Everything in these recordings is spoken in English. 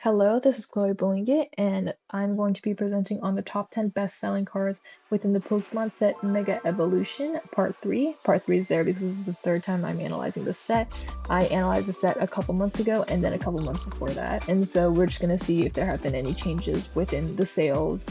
Hello, this is Chloe Billingit, and I'm going to be presenting on the top 10 best-selling cards within the Pokemon set Mega Evolution, Part 3. Part 3 is there because this is the third time I'm analyzing the set. I analyzed the set a couple months ago and then a couple months before that, and so we're just going to see if there have been any changes within the sales,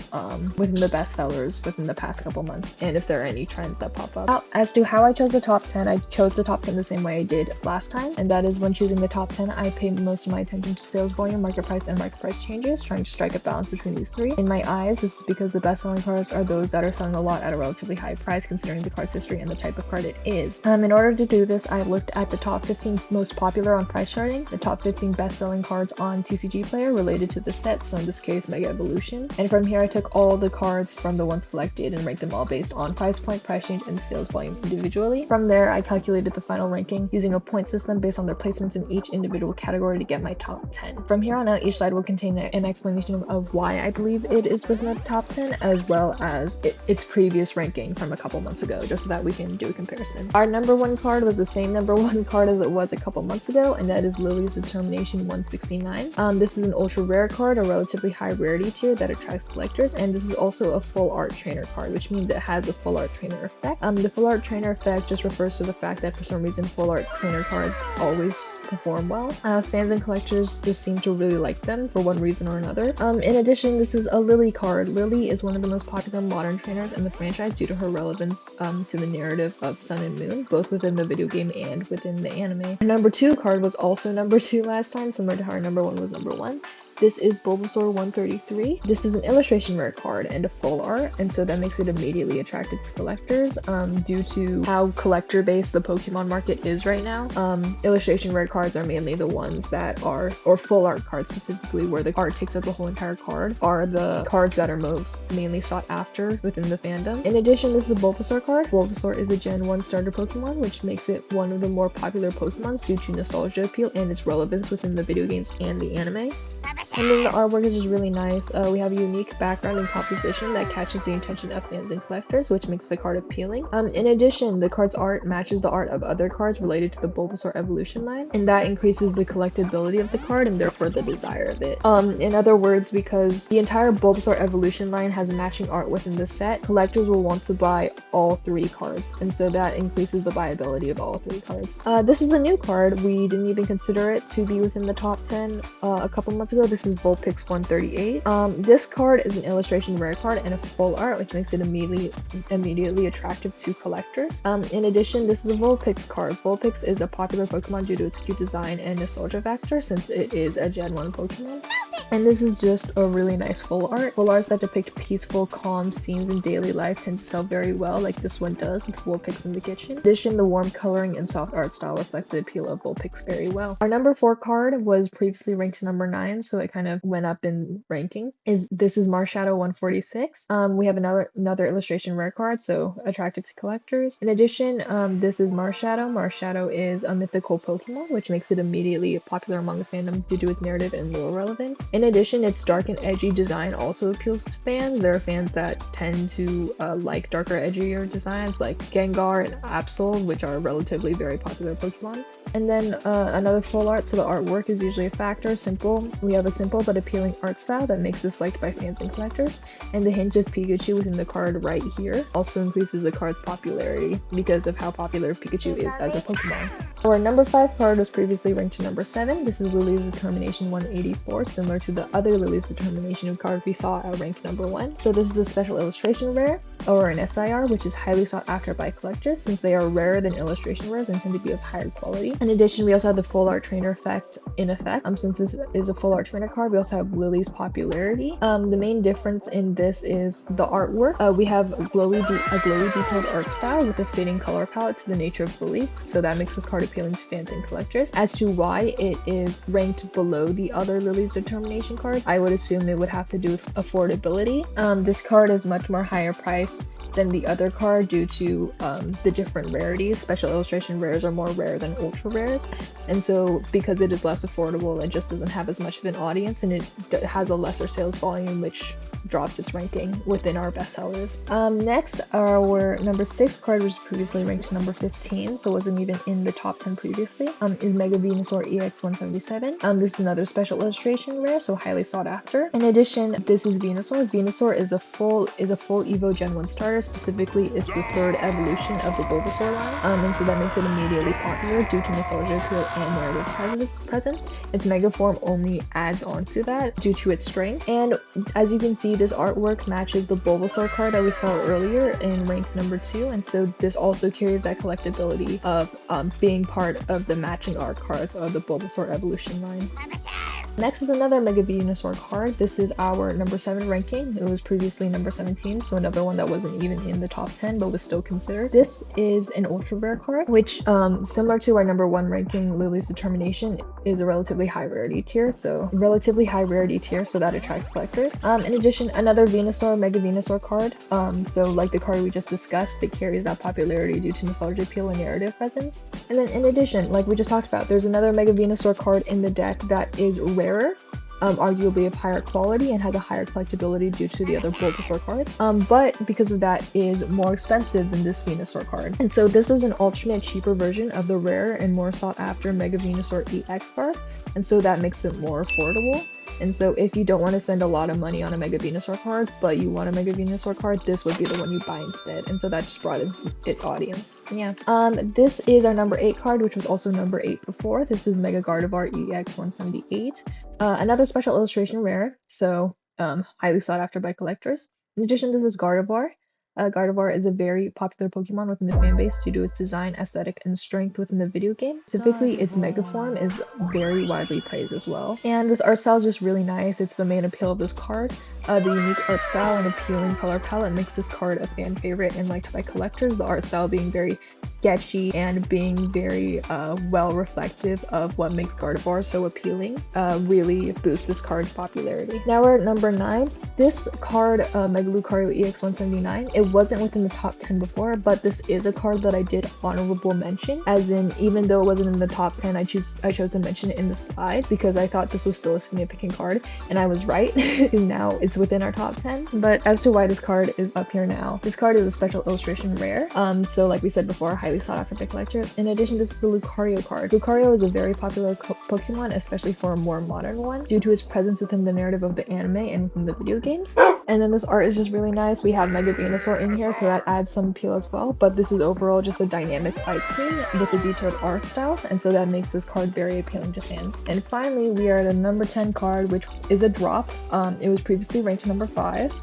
within the bestsellers within the past couple months, and if there are any trends that pop up. As to how I chose the top 10, I chose the top 10 the same way I did last time, and that is when choosing the top 10, I pay most of my attention to sales volume, market price, and market price changes, trying to strike a balance between these three. In my eyes, this is because the best-selling cards are those that are selling a lot at a relatively high price considering the card's history and the type of card it is. In order to do this, I looked at the top 15 most popular on price charting, the top 15 best-selling cards on TCG Player related to the set, so in this case Mega Evolution, and from here I took all the cards from the ones collected and ranked them all based on price point, price change, and sales volume individually. From there, I calculated the final ranking using a point system based on their placements in each individual category to get my top 10. From here on out, each slide will contain an explanation of why I believe it is within the top 10, as well as its previous ranking from a couple months ago, just so that we can do a comparison. Our number one card was the same number one card as it was a couple months ago, and that is Lily's Determination 169. This is an ultra rare card, a relatively high rarity tier that attracts collectors, and this is also a full art trainer card, which means it has a full art trainer effect. The full art trainer effect just refers to the fact that for some reason full art trainer cards always perform well. Fans and collectors just seem to really like them for one reason or another. In addition, this is a Lily card. Lily is one of the most popular modern trainers in the franchise due to her relevance to the narrative of Sun and Moon, both within the video game and within the anime. Our number 2 card was also number 2 last time, similar to how our number 1 was number 1. This is Bulbasaur 133. This is an illustration rare card and a full art, and so that makes it immediately attractive to collectors due to how collector-based the Pokemon market is right now. Illustration rare cards are mainly the ones that are, or full art cards specifically, where the art takes up the whole entire card, are the cards that are most mainly sought after within the fandom. In addition, this is a Bulbasaur card. Bulbasaur is a Gen 1 starter Pokemon, which makes it one of the more popular Pokemons due to nostalgia appeal and its relevance within the video games and the anime. And then the artwork is just really nice. We have a unique background and composition that catches the attention of fans and collectors, which makes the card appealing. In addition, the card's art matches the art of other cards related to the Bulbasaur evolution line, and that increases the collectability of the card and therefore the desire of it. In other words, because the entire Bulbasaur evolution line has matching art within the set, collectors will want to buy all 3 cards, and so that increases the buyability of all 3 cards. This is a new card. We didn't even consider it to be within the top 10 a couple months ago. This is Vulpix 138. This card is an illustration rare card and a full art, which makes it immediately attractive to collectors. In addition, this is a Vulpix card. Vulpix is a popular Pokemon due to its cute design and nostalgia factor, since it is a Gen 1 Pokemon. And this is just a really nice full art. Full arts that depict peaceful, calm scenes in daily life tend to sell very well, like this one does with Vulpix in the kitchen. In addition, the warm coloring and soft art style reflect the appeal of Vulpix very well. Our number 4 card was previously ranked number 9, so it kind of went up in ranking. This is Marshadow 146. We have another illustration rare card, so attractive to collectors. In addition, this is Marshadow. Marshadow is a mythical Pokemon, which makes it immediately popular among the fandom due to its narrative and lore relevance. In addition, its dark and edgy design also appeals to fans. There are fans that tend to like darker, edgier designs like Gengar and Absol, which are relatively very popular Pokemon. And then another full art, so the artwork is usually a factor. Simple. We have a simple but appealing art style that makes this liked by fans and collectors. And the hint of Pikachu within the card right here also increases the card's popularity because of how popular Pikachu is as a Pokemon. Our number 5 card was previously ranked to number 7. This is Lily's Determination 184, similar to the other Lily's Determination card we saw at rank number 1. So this is a special illustration rare, or an SIR, which is highly sought after by collectors since they are rarer than illustration rares and tend to be of higher quality. In addition, we also have the full art trainer effect in effect. Since this is a full art trainer card, we also have Lily's popularity. The main difference in this is the artwork. We have a glowy detailed art style with a fitting color palette to the nature of Lily, so that makes this card appealing to fans and collectors. As to why it is ranked below the other Lily's Determination card, I would assume it would have to do with affordability. This card is much more higher priced than the other card due to the different rarities. Special illustration rares are more rare than ultra rares, and so because it is less affordable, it just doesn't have as much of an audience and it has a lesser sales volume, which drops its ranking within our bestsellers. Next, our number 6 card, which was previously ranked number 15, so wasn't even in the top 10 previously, is Mega Venusaur EX 177. This is another special illustration rare, so highly sought after. In addition, this is Venusaur. Venusaur is a full Evo Gen 1 starter. Specifically, it's the 3rd evolution of the Bulbasaur line, and so that makes it immediately popular due to nostalgia appeal and narrative presence. Its Mega form only adds on to that due to its strength. And as you can see, this artwork matches the Bulbasaur card that we saw earlier in rank number 2, and so this also carries that collectability of being part of the matching art cards of the Bulbasaur evolution line. Next is another Mega Venusaur card. This is our number 7 ranking. It was previously number 17, so another one that wasn't even in the top 10 but was still considered. This is an ultra rare card, which similar to our number 1 ranking, Lily's Determination, is a relatively high rarity tier, so that attracts collectors. In addition, another Venusaur, Mega Venusaur card. So like the card we just discussed, it carries that popularity due to nostalgia appeal and narrative presence. And then in addition, like we just talked about, there's another Mega Venusaur card in the deck that is rarer, arguably of higher quality and has a higher collectability due to the other Bulbasaur cards, but because of that is more expensive than this Venusaur card. And so this is an alternate cheaper version of the rare and more sought after Mega Venusaur EX card, and so that makes it more affordable. And so if you don't want to spend a lot of money on a Mega Venusaur card, but you want a Mega Venusaur card, this would be the one you buy instead. And so that just broadens its audience. Yeah. This is our number 8 card, which was also number 8 before. This is Mega Gardevoir EX 178. Another special illustration rare, so highly sought after by collectors. In addition, this is Gardevoir. Gardevoir is a very popular Pokemon within the fanbase due to its design, aesthetic, and strength within the video game. Specifically, its Mega form is very widely praised as well. And this art style is just really nice. It's the main appeal of this card. The unique art style and appealing color palette makes this card a fan favorite and liked by collectors. The art style being very sketchy and being very well reflective of what makes Gardevoir so appealing really boosts this card's popularity. Now we're at number 9. This card, Mega Lucario EX 179, it wasn't within the top 10 before, but this is a card that I did honorable mention, as in even though it wasn't in the top 10, I chose to mention it in the slide because I thought this was still a significant card, and I was right. Now it's within our top 10. But as to why this card is up here now, this card is a special illustration rare, so like we said before, highly sought after by collectors. In addition, this is a Lucario card. Lucario is a very popular Pokemon, especially for a more modern one, due to its presence within the narrative of the anime and within the video games. And then this art is just really nice. We have Mega Venusaur in here, so that adds some appeal as well, but this is overall just a dynamic fight scene with a detailed art style, and so that makes this card very appealing to fans. And finally, we are at a number 10 card, which is a drop. It was previously ranked number 5,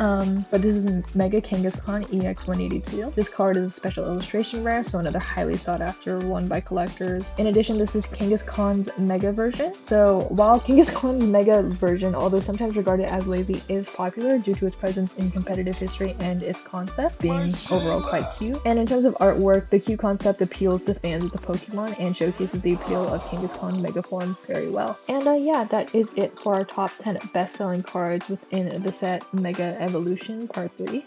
but this is Mega Kangaskhan EX 182. This card is a special illustration rare, so another highly sought after one by collectors. In addition, this is Kangaskhan's Mega version. So while Kangaskhan's Mega version, although sometimes regarded as lazy, is popular due to its presence in competitive history and its concept being overall quite cute. And in terms of artwork, the cute concept appeals to fans of the Pokemon and showcases the appeal of Kangaskhan Mega form very well. And yeah, that is it for our top 10 best-selling cards within the set Mega Evolution Part 3.